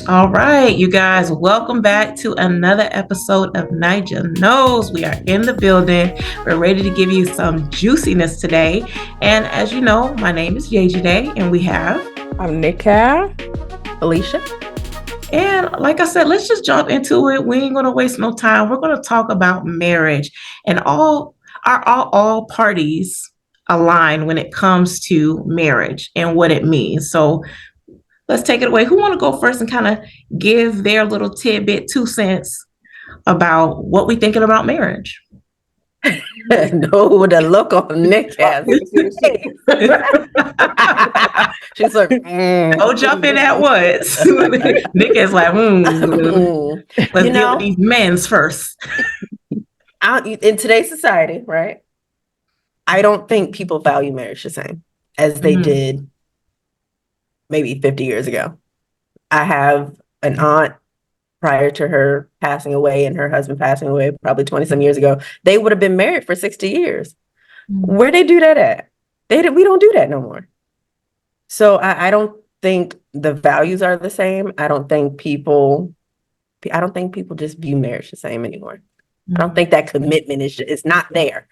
All right, you guys, welcome back to another episode of Naija Knows. We are in the building. We're ready to give you some juiciness today. And as you know, my name is JJ Day, and we have. I'm Nika. Alicia. And like I said, let's just jump into it. We ain't going to waste no time. We're going to talk about marriage and all parties align when it comes to marriage and what it means. So let's take it away. Who want to go first and kind of give their little tidbit, 2 cents about what we thinking about marriage? No, the look on Nick has. She's like, Don't jump in at once. Nick is like, let's deal with these men's first. In today's society, right? I don't think people value marriage the same as they did maybe 50 years ago. I have an aunt prior to her passing away and her husband passing away probably 20 some years ago. They would have been married for 60 years. Where they do that at? We don't do that no more. So I don't think the values are the same. I don't think people just view marriage the same anymore. I don't think that commitment is not there.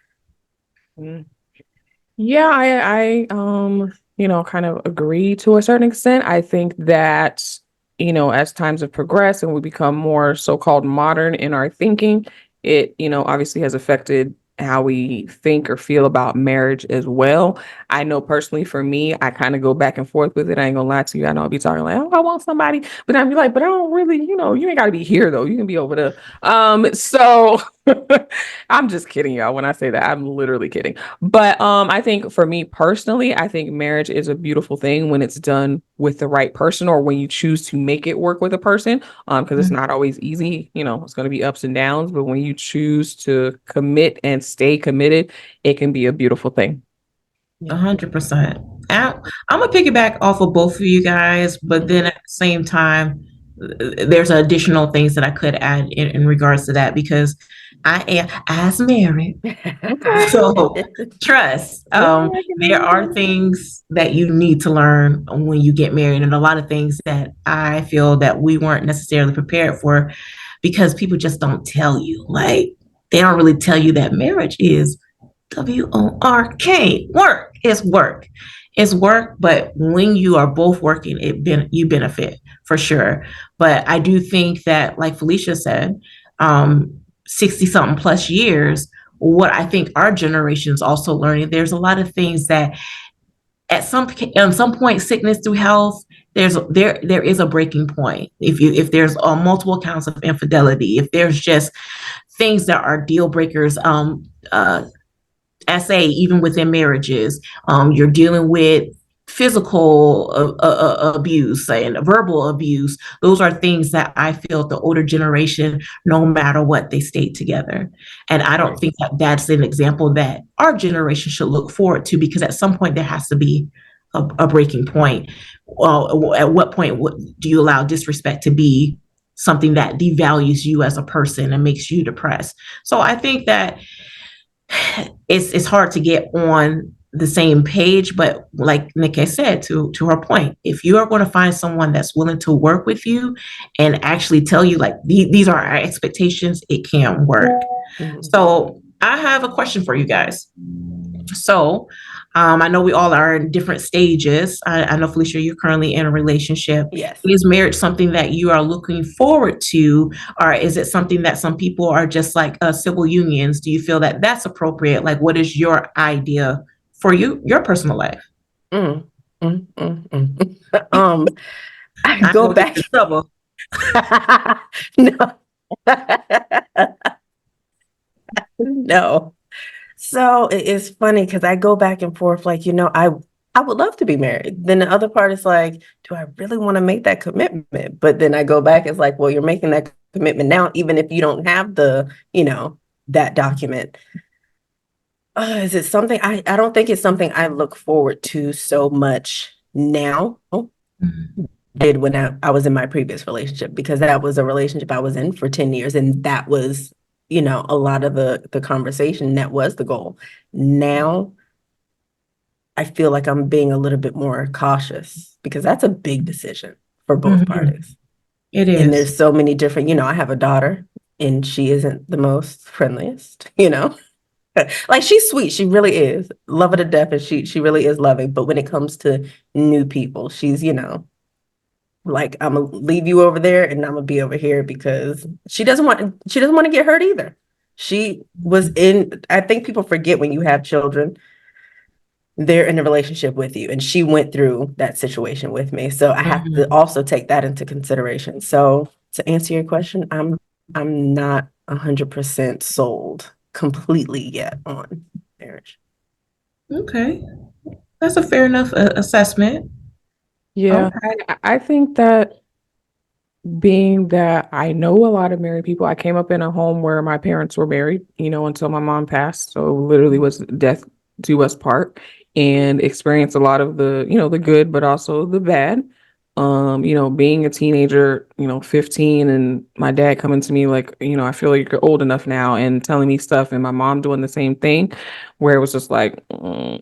Yeah, I kind of agree to a certain extent. I think that, as times have progressed and we become more so-called modern in our thinking, it, obviously has affected how we think or feel about marriage as well. I know personally for me, I kind of go back and forth with it. I ain't gonna lie to you. I know I'll be talking like, oh, I want somebody, but I'm like, but I don't really, you ain't gotta be here though. You can be over there. So I'm just kidding, y'all. When I say that, I'm literally kidding. But I think for me personally, I think marriage is a beautiful thing when it's done with the right person or when you choose to make it work with a person. Because it's not always easy. It's going to be ups and downs. But when you choose to commit and stay committed, it can be a beautiful thing. 100%. I'm gonna piggyback off of both of you guys, but then at the same time, there's additional things that I could add in regards to that because I am as married. So trust. There are things that you need to learn when you get married, and a lot of things that I feel that we weren't necessarily prepared for because people just don't tell you. Like they don't really tell you that marriage is WORK. Work is work. It's work, but when you are both working, you benefit for sure. But I do think that, like Felicia said, 60 something plus years, what I think our generation is also learning, there's a lot of things that at some point, sickness through health, there is a breaking point. If there's multiple counts of infidelity, if there's just things that are deal breakers, even within marriages, you're dealing with physical abuse and verbal abuse. Those are things that I feel the older generation, no matter what, they stayed together. And I don't think that that's an example that our generation should look forward to, because at some point there has to be a breaking point. At what point do you allow disrespect to be something that devalues you as a person and makes you depressed? So I think that it's hard to get on the same page, but like Nikki said, to her point, if you are going to find someone that's willing to work with you and actually tell you like these are our expectations, it can work. So I have a question for you guys. So I know we all are in different stages. I know, Felicia, you're currently in a relationship. Yes. Is marriage something that you are looking forward to, or is it something that some people are just like civil unions? Do you feel that that's appropriate? Like, what is your idea for your personal life? I go back. Trouble. No. No. So it's funny because I go back and forth, like, I would love to be married. Then the other part is like, do I really want to make that commitment? But then I go back, it's like, well, you're making that commitment now, even if you don't have the, that document. Is it something I don't think it's something I look forward to so much now. Did when I was in my previous relationship, because that was a relationship I was in for 10 years. And that was, a lot of the conversation, that was the goal. Now, I feel like I'm being a little bit more cautious because that's a big decision for both parties. It And is. there's so many different, I have a daughter and she isn't the most friendliest, you know. Like she's sweet, she really is. Love her to death, and she really is loving. But when it comes to new people, she's, like I'm gonna leave you over there and I'm gonna be over here because she doesn't want to get hurt either. She was in, I think people forget when you have children, they're in a relationship with you. And she went through that situation with me. So I have to Mhm. also take that into consideration. So to answer your question, I'm not 100% sold completely yet on marriage. Okay. That's a fair enough assessment. Yeah, Okay. I think that being that I know a lot of married people, I came up in a home where my parents were married, until my mom passed. So literally was death do us part, and experienced a lot of the good, but also the bad. Being a teenager, 15, and my dad coming to me like, I feel like you're old enough now and telling me stuff, and my mom doing the same thing, where it was just like,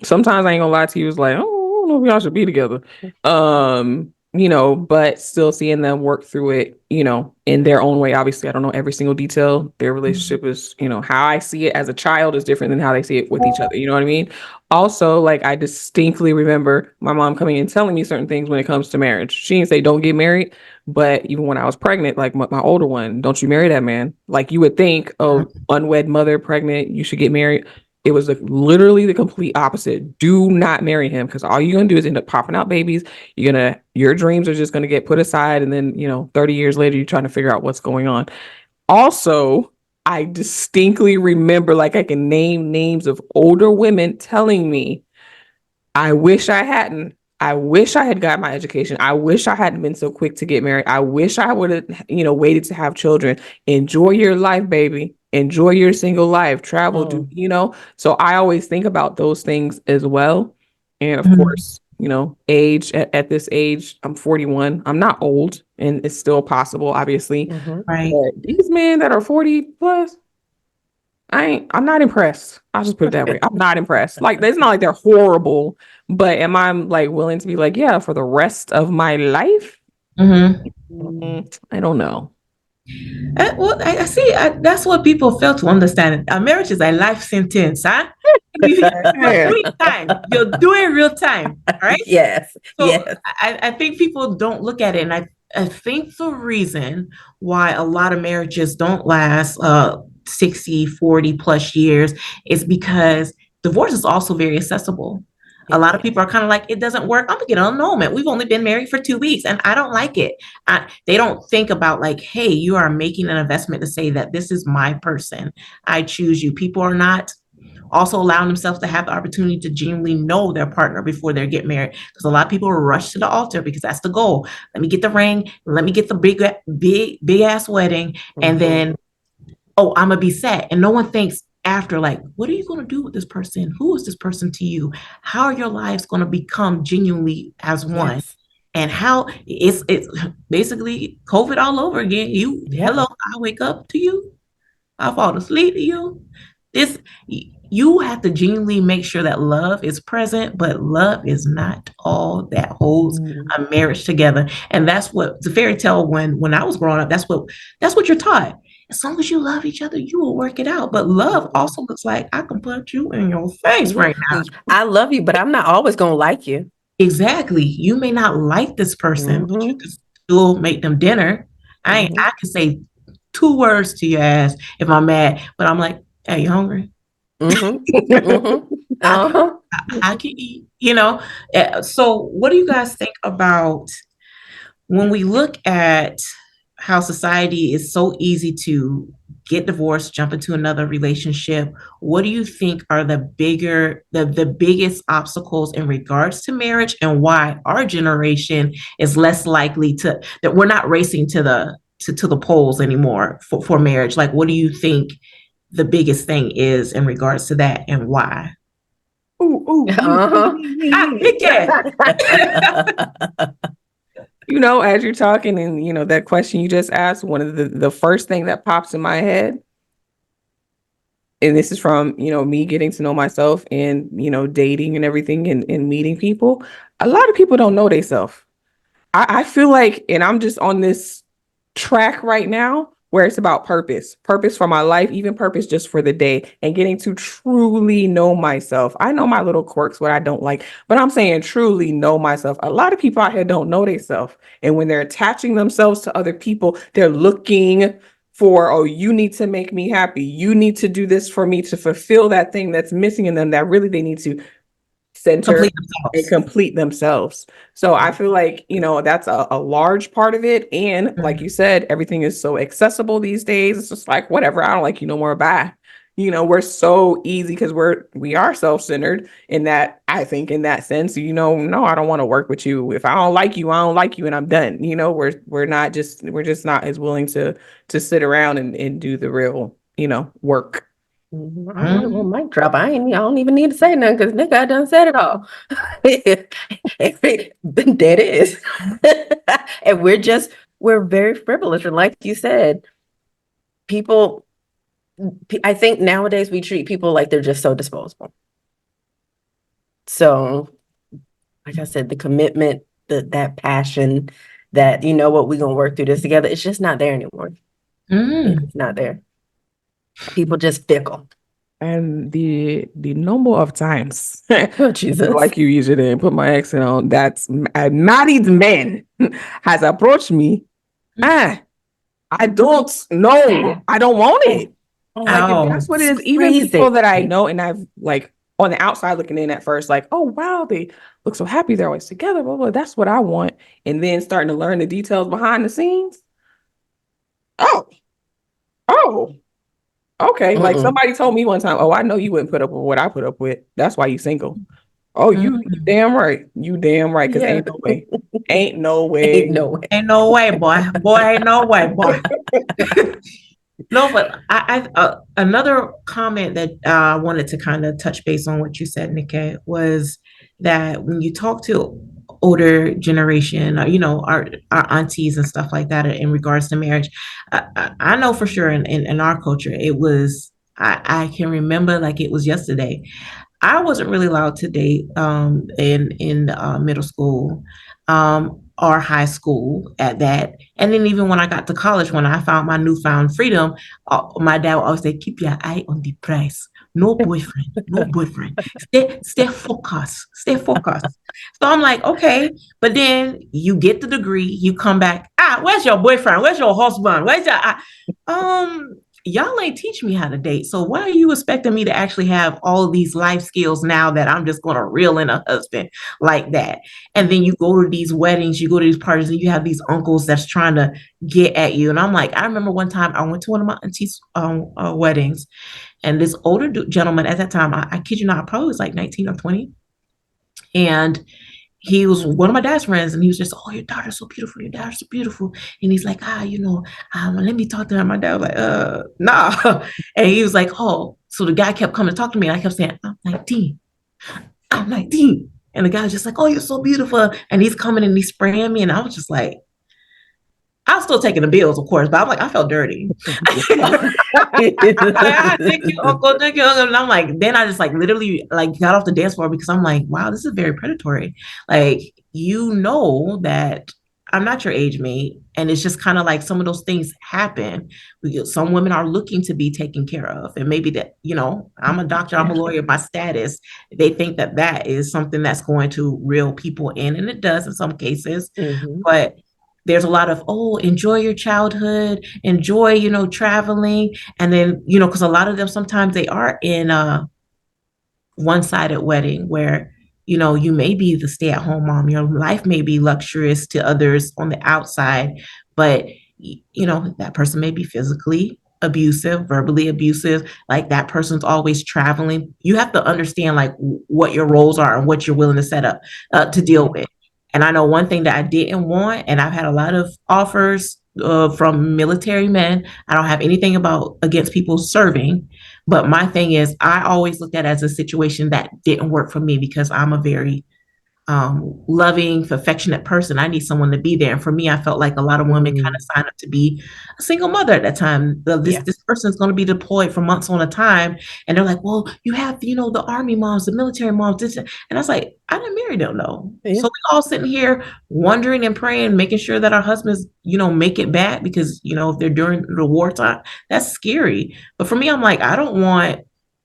sometimes I ain't gonna lie to you, it was like, oh, I don't know if y'all should be together. But still seeing them work through it, in their own way. Obviously, I don't know every single detail. Their relationship is, how I see it as a child is different than how they see it with each other. You know what I mean? Also, like I distinctly remember my mom coming and telling me certain things when it comes to marriage. She didn't say don't get married, but even when I was pregnant, like my older one, don't you marry that man. Like you would think, oh, unwed mother pregnant, you should get married. It was literally the complete opposite. Do not marry him because all you're gonna do is end up popping out babies. Your dreams are just gonna get put aside, and then 30 years later, you're trying to figure out what's going on. Also, I distinctly remember, like I can name names of older women telling me, I wish I hadn't. I wish I had got my education. I wish I hadn't been so quick to get married. I wish I would have, waited to have children. Enjoy your life, baby. Enjoy your single life. Travel, Mm. So I always think about those things as well. And of Mhm. course, age at this age, I'm 41. I'm not old, and it's still possible, obviously. Mhm. Right. But these men that are 40 plus, I'm not impressed. I'll just put it that way. I'm not impressed. Like, it's not like they're horrible, but am I like willing to be like, yeah, for the rest of my life? Mhm. I don't know. Well, I see. That's what people fail to understand. A marriage is a life sentence, huh? You're Yeah. doing time. You're doing real time, right? Yes, So yes. I think people don't look at it, and I think the reason why a lot of marriages don't last 60, 40 plus years is because divorce is also very accessible. A It lot of people is. are kind of like, it doesn't work. I'm gonna get an annulment. We've only been married for 2 weeks, and I don't like it. They don't think about like, hey, you are making an investment to say that this is my person. I choose you. People are not also allowing themselves to have the opportunity to genuinely know their partner before they get married. Because a lot of people rush to the altar because that's the goal. Let me get the ring. Let me get the big ass wedding, and Mhm. then oh, I'm gonna be set. And no one thinks after, like, what are you gonna do with this person? Who is this person to you? How are your lives gonna become genuinely as one? Yes. And how it's basically COVID all over again. You Yep. hello, I wake up to you. I fall asleep to you. This you have to genuinely make sure that love is present, but love is not all that holds Mhm. a marriage together. And that's what the fairy tale when I was growing up, that's what you're taught. As long as you love each other, you will work it out. But love Mhm. also looks like I can punch you in your face Yeah. right now. I love you, but I'm not always gonna like you. Exactly. You may not like this person, but you Mhm. can still make them dinner. Mhm. I can say two words to your ass if I'm mad, but I'm like, hey, you hungry? Mhm. Mhm. I can Uh-huh. I can eat. So what do you guys think about when we look at how society is so easy to get divorced, jump into another relationship? What do you think are the biggest obstacles in regards to marriage, and why our generation is less likely that we're not racing to the polls anymore for marriage? Like, what do you think the biggest thing is in regards to that, and why? Ooh, ooh, Uh-huh. Pick it. As you're talking and that question you just asked, one of the first thing that pops in my head, and this is from, me getting to know myself and, dating and everything and meeting people. A lot of people don't know themselves. I feel like, and I'm just on this track right now where it's about purpose for my life, even purpose just for the day, and getting to truly know myself. I know my little quirks, what I don't like, but I'm saying truly know myself. A lot of people out here don't know themselves. And when they're attaching themselves to other people, they're looking for, oh, you need to make me happy. You need to do this for me to fulfill that thing that's missing in them that really they need to center Complete and themselves. complete themselves. So I feel like, that's a large part of it. And like Mhm. you said, everything is so accessible these days. It's just like, whatever, I don't like you no more. Bye. We're so easy because we are self-centered in that, I think in that sense, no, I don't want to work with you. If I don't like you, I don't like you and I'm done. We're just not as willing to sit around and do the real, work. All right, well, Mhm. mic drop. I don't even need to say nothing because nigga, I done said it all. That is. And we're very frivolous. And like you said, people, I think nowadays we treat people like they're just so disposable. So, like I said, the commitment, that passion, that you know what, we're gonna work through this together, it's just not there anymore. Mhm. It's not there. People just fickle. And the number of times, Oh, Jesus. like you usually put my accent on, that's a married man has approached me. Ah, I don't know. I don't want it. Like if Oh. that's what it It's is, even people crazy. that I know and I've like on the outside looking in at first, like, oh wow, they look so happy, they're always together, blah, blah, that's what I want. And then starting to learn the details behind the scenes. Oh, oh, okay. Like Mm-mm. somebody told me one time, oh, I know you wouldn't put up with what I put up with. That's why you single. Oh, you Mhm. damn right. You damn right. Cause Yeah. ain't no way. Ain't no Ain't way. no way. Ain't no way, boy. Boy, ain't no way, boy. No, but another comment that I wanted to kind of touch base on what you said, Nikki, was that when you talk to older generation, our aunties and stuff like that in regards to marriage, I know for sure in our culture, it was, I can remember like it was yesterday. I wasn't really allowed to date in middle school or high school at that. And then even when I got to college, when I found my newfound freedom, my dad would always say, "Keep your eye on the price. No boyfriend, no boyfriend. Stay focused. Stay focused." So I'm like, okay, but then you get the degree, you come back. Where's your boyfriend? Where's your husband? Where's your y'all ain't teach me how to date. So why are you expecting me to actually have all of these life skills now that I'm just going to reel in a husband like that? And then you go to these weddings, you go to these parties, and you have these uncles that's trying to get at you. And I'm like, I remember one time I went to one of my auntie's weddings, and this older gentleman at that time, I kid you not, probably was like 19 or 20. And he was one of my dad's friends, and he was just, "Oh, your daughter's so beautiful. Your daughter's so beautiful." And he's like, let me talk to her. My dad was like, nah. And he was like, "Oh." So the guy kept coming to talk to me, and I kept saying, "I'm 19. I'm 19." And the guy was just like, "Oh, you're so beautiful." And he's coming and he's spraying me, and I was just like, I was still taking the bills, of course, but I'm like, I felt dirty. Thank you, uncle. Thank you, uncle. And I'm like, then I just like literally like got off the dance floor because I'm like, wow, this is very predatory. Like, that I'm not your age mate. And it's just kind of like some of those things happen. Some women are looking to be taken care of. And maybe that, I'm a doctor, I'm a lawyer, my status, they think that that is something that's going to reel people in. And it does in some cases. Mhm. But there's a lot of, oh, enjoy your childhood, enjoy, traveling. And then, because a lot of them sometimes they are in a one-sided wedding where, you may be the stay-at-home mom, your life may be luxurious to others on the outside, but that person may be physically abusive, verbally abusive, like that person's always traveling. You have to understand like what your roles are and what you're willing to set up to deal with. And I know one thing that I didn't want, and I've had a lot of offers from military men. I don't have anything against people serving, but my thing is, I always looked at it as a situation that didn't work for me because I'm a very loving, affectionate person. I need someone to be there. And for me, I felt like a lot of women kind of signed up to be a single mother at that time. Yeah. This person is going to be deployed for months on a time, and they're like, "Well, you have the army moms, the military moms." This, and I was like, "I didn't marry them, though." Yeah. So we all sitting here wondering and praying, making sure that our husbands, make it back because if they're during the wartime, that's scary. But for me, I'm like, I don't want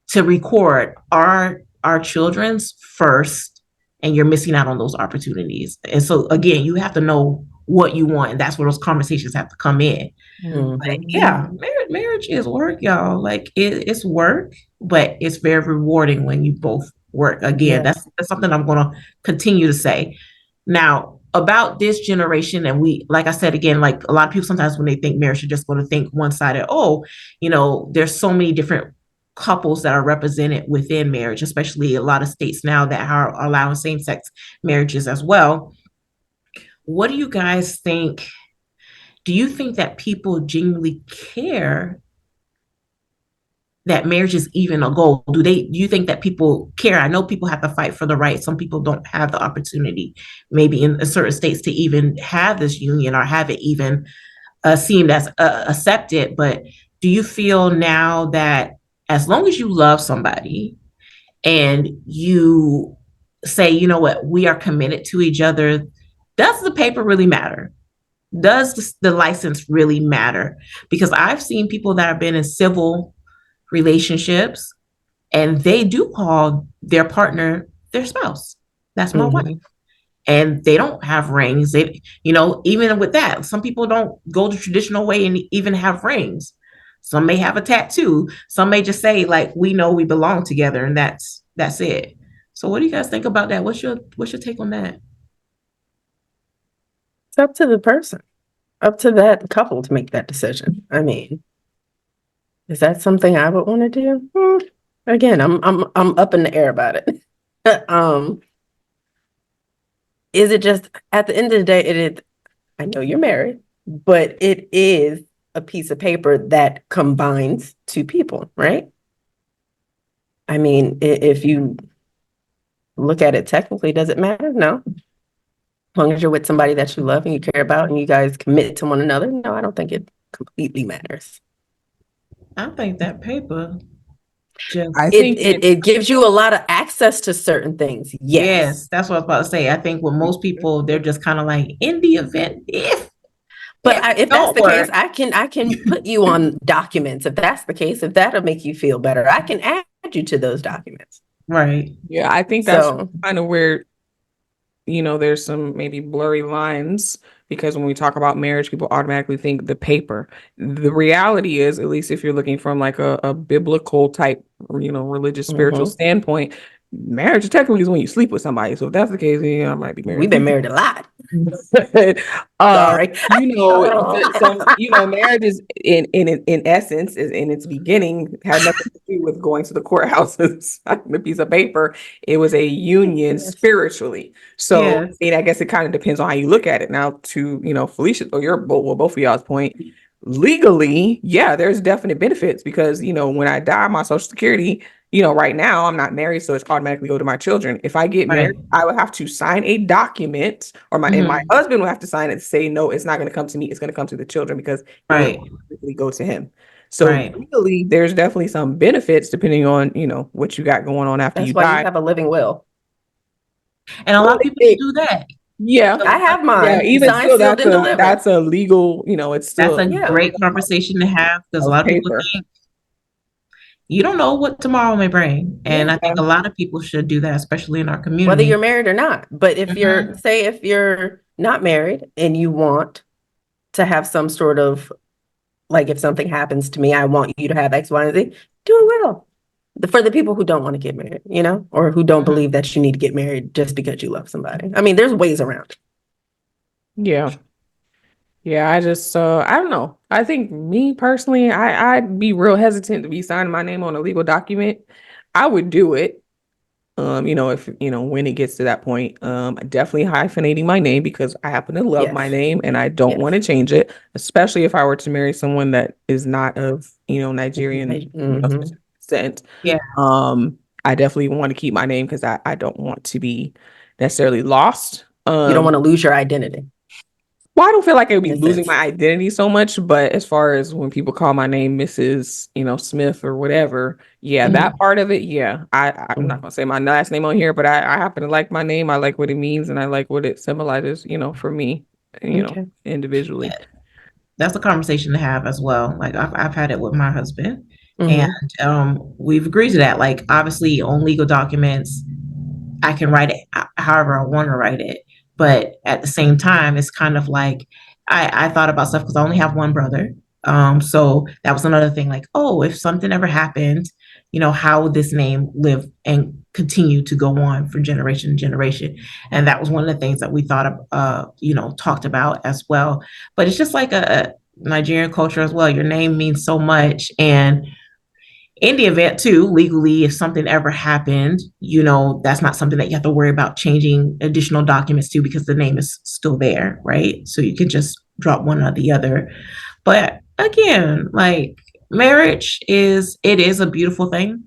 to record our children's first and you're missing out on those opportunities. And so again, you have to know what you want, and that's where those conversations have to come in. Like, yeah, marriage is work, y'all. Like it's work, but it's very rewarding when you both work. Again, Yeah. that's something I'm going to continue to say. Now, about this generation, and like I said again, like a lot of people sometimes when they think marriage, are just going to think one-sided. Oh, there's so many different couples that are represented within marriage, especially a lot of states now that are allowing same-sex marriages as well. What do you guys think? Do you think that people genuinely care that marriage is even a goal? Do you think that people care? I know people have to fight for the right. Some people don't have the opportunity, maybe in certain states, to even have this union or have it even seen as accepted. But do you feel now that as long as you love somebody and you say, you know what, we are committed to each other, does the paper really matter? Does the license really matter? Because I've seen people that have been in civil relationships and they do call their partner their spouse. That's my wife. And they don't have rings. Even with that, some people don't go the traditional way and even have rings. Some may have a tattoo. Some may just say, like, we know we belong together, and that's it. So what do you guys think about that? What's your take on that? It's up to the person, up to that couple to make that decision. I mean, is that something I would want to do? Again, I'm up in the air about it. Is it just at the end of the day, it is, I know you're married, but it is a piece of paper that combines two people, right? I mean, if you look at it technically, does it matter? No. As long as you're with somebody that you love and you care about and you guys commit to one another, no, I don't think it completely matters. I think that paper just I It think it gives you a lot of access to certain things. Yes. yes, that's what I was about to say. I think with most people, they're just kind of like, in the event if But if that's don't the case, work, I can put you on documents. If that's the case, if that'll make you feel better, I can add you to those documents. right, yeah, I think that's So kind of where there's some maybe blurry lines because when we talk about marriage, people automatically think the paper. The reality is, at least if you're looking from like a biblical type, religious, spiritual standpoint, marriage technically is when you sleep with somebody. So if that's the case, I might be married. we've been married a lot. uh, Sorry. marriage is in essence is in its beginning had nothing to do with going to the courthouse and signing a piece of paper. It was a union Yes. spiritually. So yes, I guess it kind of depends on how you look at it. Now, to Felicia or both of y'all's point, legally, yeah, there's definite benefits because when I die, my Social Security. Right now I'm not married, so it's automatically go to my children. If I get right, married, I would have to sign a document, or my husband will have to sign it to say, no, it's not going to come to me. It's going to come to the children because it would right, automatically go to him. So right. legally, there's definitely some benefits depending on, what you got going on after That's you why you die. have a living will. And a Well, lot of people do that. yeah. I have Yeah, mine even signed, still, sealed, and delivered. that's a legal, it's That's still a Yeah. great conversation to have because a lot of people paper. think you don't know what tomorrow may bring. And Yeah. I think a lot of people should do that, especially in our Whether community. you're married or not. But if Mhm. if you're not married and you want to have some sort of, like, if something happens to me, I want you to have X, Y, and Z, do a will. For the people who don't want to get married, or who don't believe that you need to get married just because you love somebody. I mean, there's ways around it. Yeah. Yeah, I just I don't know. I think me personally, I'd be real hesitant to be signing my name on a legal document. I would do it. If when it gets to that point, definitely hyphenating my name because I happen to love my Yes. name and I don't want to change it, especially if I were to marry someone that is not of, Nigerian, Mhm. descent. Yeah. I definitely want to keep my name because I don't want to be necessarily lost. You don't want to lose your identity. Well, I don't feel like I would be In a losing sense. my identity so much, but as far as when people call my name Mrs., Smith or whatever, yeah, that part of it, yeah. I'm not gonna say my last name on here, but I happen to like my name. I like what it means and I like what it symbolizes, for me, Okay. individually. That's a conversation to have as well. Like I've had it with my husband, and Mhm. we've agreed to that. Like obviously on legal documents, I can write it however I want to write it. But at the same time, it's kind of like I thought about stuff because I only have one brother. So that was another thing. Like, oh, if something ever happened, how would this name live and continue to go on from generation to generation? And that was one of the things that we thought of, talked about as well. But it's just like a Nigerian culture as well. Your name means so much, and in the event too, legally, if something ever happened, that's not something that you have to worry about changing additional documents to because the name is still there, right? So you can just drop one or the other. But again, like marriage is a beautiful thing.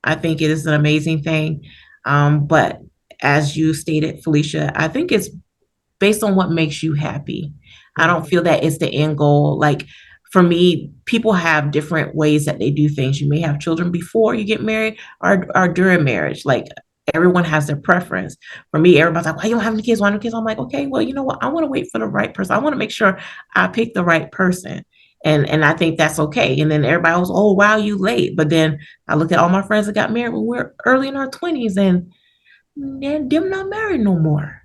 I think it is an amazing thing. But as you stated, Felicia, I think it's based on what makes you happy. I don't feel that it's the end goal. Like for me, people have different ways that they do things. You may have children before you get married or during marriage. Like everyone has their preference. For me, everybody's like, why you don't have any kids? Why no kids? I'm like, okay, well, you know what? I want to wait for the right person. I want to make sure I pick the right person. And I think that's okay. And then everybody was, oh wow, you late. But then I look at all my friends that got married when we are early in our 20s and them not married no more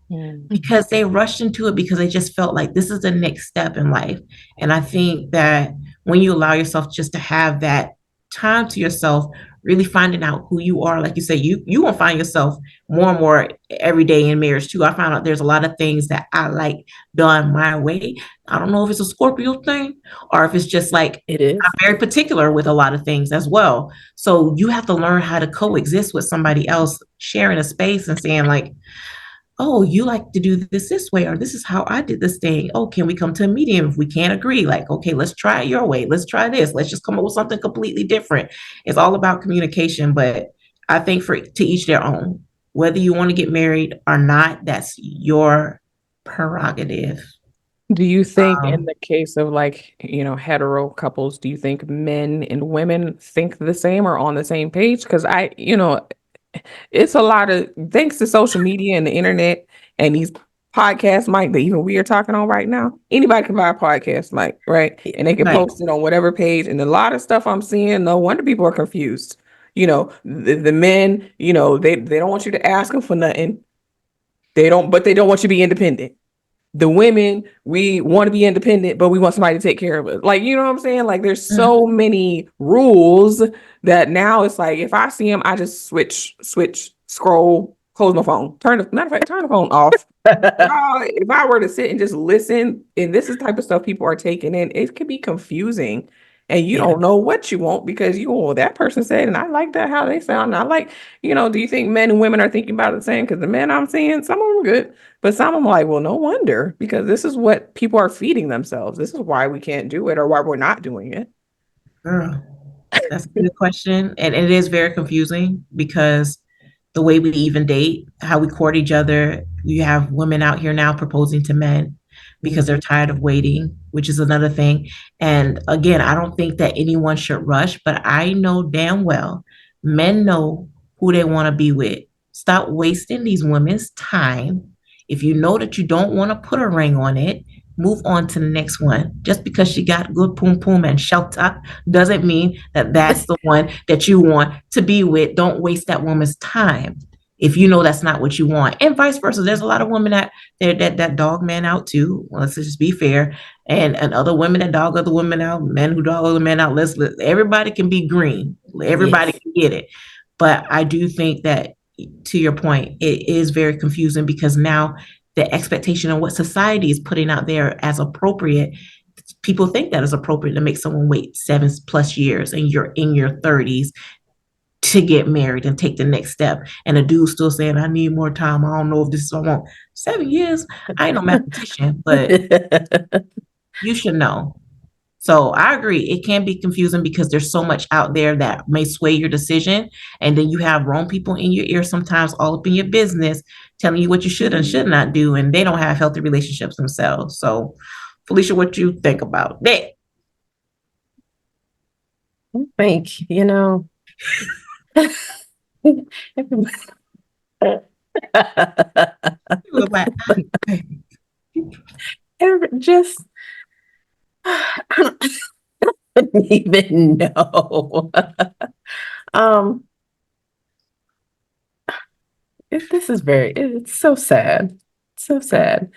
because they rushed into it because they just felt like this is the next step in life. And I think that when you allow yourself just to have that time to yourself, really finding out who you are, like you say, you will find yourself more and more every day in marriage too. I found out there's a lot of things that I like done my way. I don't know if it's a Scorpio thing or if it's just like It is. I'm very particular with a lot of things as well. So you have to learn how to coexist with somebody else, sharing a space and saying like, oh, you like to do this way, or this is how I did this thing. Oh, can we come to a medium if we can't agree? Like, okay, let's try it your way. Let's try this. Let's just come up with something completely different. It's all about communication, but I think for to each their own. Whether you want to get married or not, that's your prerogative. Do you think in Um, the case of like, hetero couples, do you think men and women think the same or on the same page? Because it's a lot of thanks to social media and the internet and these podcast mic that even we are talking on right now. Anybody can buy a podcast mic, right? And they can right. post it on whatever page. And a lot of stuff I'm seeing, no wonder people are confused. The men, they don't want you to ask them for nothing. But they don't want you to be independent. The women, we want to be independent, but we want somebody to take care of us. Like, you know what I'm saying? Like, there's so many rules that now it's like if I see them, I just switch, scroll, close my phone, matter of fact, turn the phone off. If I were to sit and just listen, and this is the type of stuff people are taking in, it can be confusing. And you Yeah. don't know what you want because that person said, and I like that how they sound. And I like, do you think men and women are thinking about it the same? Because the men I'm seeing, some of them are good, but some of them like, well, no wonder, because this is what people are feeding themselves. This is why we can't do it or why we're not doing it. Girl, that's a good question. And it is very confusing because the way we even date, how we court each other, you have women out here now proposing to men because they're tired of waiting, which is another thing. And again, I don't think that anyone should rush, but I know damn well men know who they want to be with. Stop wasting these women's time. If you know that you don't want to put a ring on it, move on to the next one. Just because she got good poom poom and shelter doesn't mean that that's the one that you want to be with. Don't waste that woman's time if you know that's not what you want, and vice versa. There's a lot of women that dog men out too. Well, let's just be fair, and other women that dog other women out, men who dog other men out. Everybody can be green. Everybody Yes. can get it, but I do think that to your point, it is very confusing because now the expectation of what society is putting out there as appropriate, people think that is appropriate to make someone wait 7+ years and you're in your 30s to get married and take the next step. And a dude's still saying, I need more time. I don't know if this is what I want. 7 years? I ain't no mathematician, but you should know. So I agree. It can be confusing because there's so much out there that may sway your decision. And then you have wrong people in your ear sometimes all up in your business telling you what you should and should not do. And they don't have healthy relationships themselves. So, Felicia, what you think about that? I think, just, I don't even know. Um, this is it's so sad. So sad.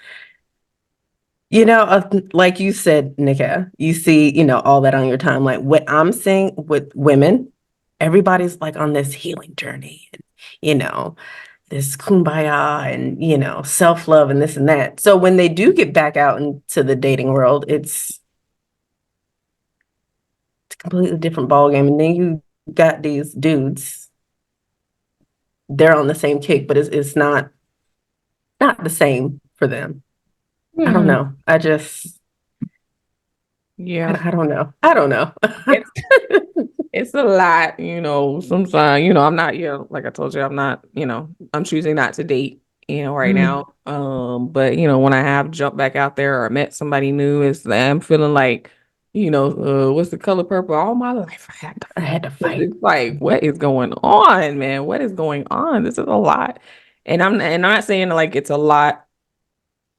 Like you said, Nika, you see, all that on your timeline. What I'm seeing with women, everybody's like on this healing journey, and, this kumbaya and, self-love and this and that. So when they do get back out into the dating world, it's a completely different ballgame. And then you got these dudes, they're on the same kick, but it's not the same for them. I don't know. Yeah. I don't know. I don't know. It's a lot, sometimes, I'm not, like I told you, I'm not, I'm choosing not to date, right now. But when I have jumped back out there or met somebody new, I'm feeling like, what's the color purple? All my life I had to fight. It's like, what is going on, man? What is going on? This is a lot. And I'm not saying like it's a lot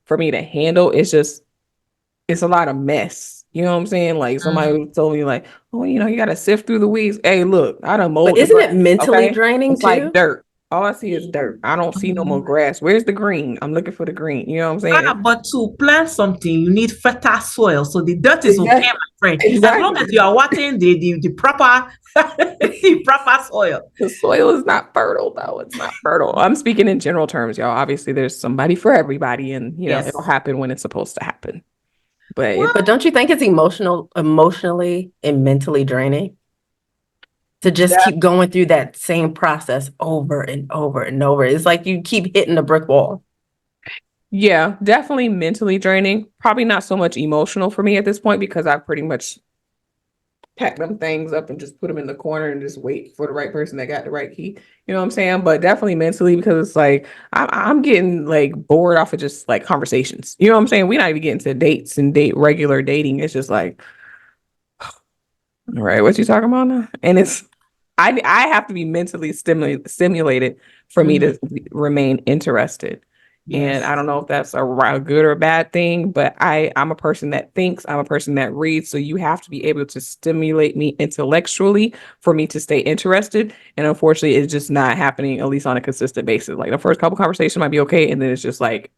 for me to handle. It's a lot of mess. You know what I'm saying? Like somebody told me like, oh, you got to sift through the weeds. Hey, look, I done mowed But the isn't grass, it mentally okay? draining It's like too? dirt. All I see is dirt. I don't see no more grass. Where's the green? I'm looking for the green. You know what I'm saying? But to plant something, you need fertile soil. So the dirt is okay, my friend. As long as Exactly. you are watering the proper the proper soil. The soil is not fertile, though. It's not fertile. I'm speaking in general terms, y'all. Obviously, there's somebody for everybody, and Yes. it'll happen when it's supposed to happen. But But don't you think it's emotionally and mentally draining to just keep going through that same process over and over and over? It's like you keep hitting a brick wall. Yeah, definitely mentally draining. Probably not so much emotional for me at this point because I've pretty much packed them things up and just put them in the corner and just wait for the right person that got the right key. You know what I'm saying? But definitely mentally because it's like I'm getting like bored off of just like conversations. You know what I'm saying? We're not even getting to dates and regular dating. It's just like, all right, what you talking about now? And I have to be mentally stimulated for me to remain interested. And I don't know if that's a good or a bad thing, but I'm a person that thinks, I'm a person that reads. So you have to be able to stimulate me intellectually for me to stay interested. And unfortunately, it's just not happening, at least on a consistent basis. Like the first couple conversations might be okay. And then it's just like,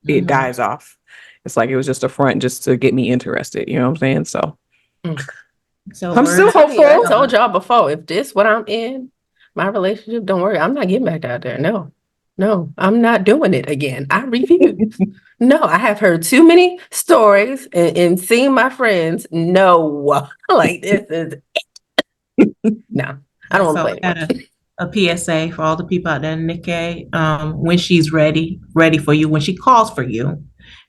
it dies off. It's like it was just a front just to get me interested. You know what I'm saying? So I'm still hopeful. I told y'all before, if this what I'm in, my relationship, don't worry, I'm not getting back out there. No, I'm not doing it again. I refuse. No, I have heard too many stories and seen my friends. No, like this is it. No, I don't want to play anymore. A PSA for all the people out there, Nikki. When she's ready for you, when she calls for you,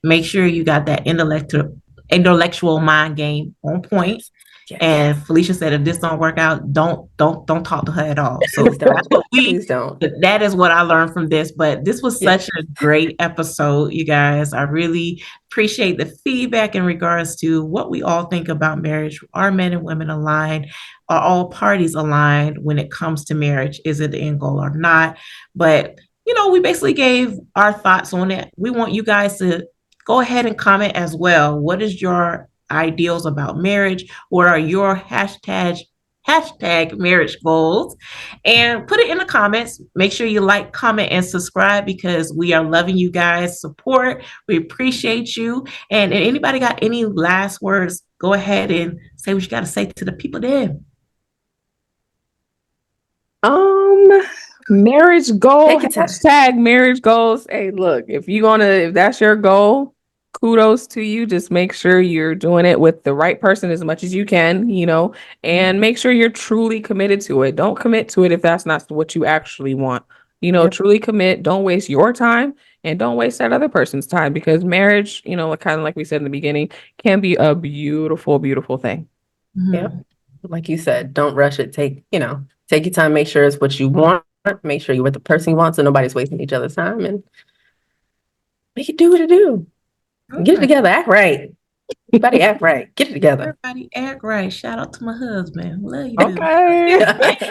make sure you got that intellectual mind game on point. And Felicia said, if this don't work out, don't talk to her at all. So Please don't. That is what I learned from this. But this was such a great episode, you guys. I really appreciate the feedback in regards to what we all think about marriage. Are men and women aligned? Are all parties aligned when it comes to marriage? Is it the end goal or not? But we basically gave our thoughts on it. We want you guys to go ahead and comment as well. What is your ideals about marriage? What are your hashtag marriage goals? And put it in the comments. Make sure you like, comment, and subscribe because we are loving you guys' support. We appreciate you. And if anybody got any last words, go ahead and say what you got to say to the people there. Marriage goal, hashtag marriage goals. Hey, look, if that's your goal, kudos to you. Just make sure you're doing it with the right person as much as you can, and make sure you're truly committed to it. Don't commit to it if that's not what you actually want. Truly commit. Don't waste your time and don't waste that other person's time, because marriage, kind of like we said in the beginning, can be a beautiful, beautiful thing. Yep. Like you said, don't rush it. Take your time, make sure it's what you want, make sure you're with the person you want so nobody's wasting each other's time, and make it do what it do. Get it together, act right. Everybody act right. Get it together. Everybody act right. Shout out to my husband. Love you, dude. Okay.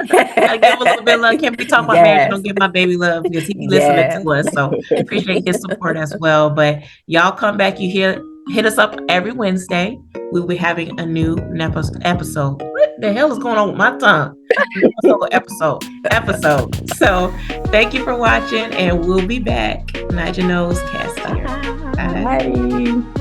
Gotta give him a little bit of love. Can't be talking about marriage. Don't give my baby love because he be listening to us. So appreciate his support as well. But y'all come back. Hit us up every Wednesday. We'll be having a new episode. What the hell is going on with my tongue? Episode. So thank you for watching, and we'll be back. Naija knows, Cassie here. Bye. Bye.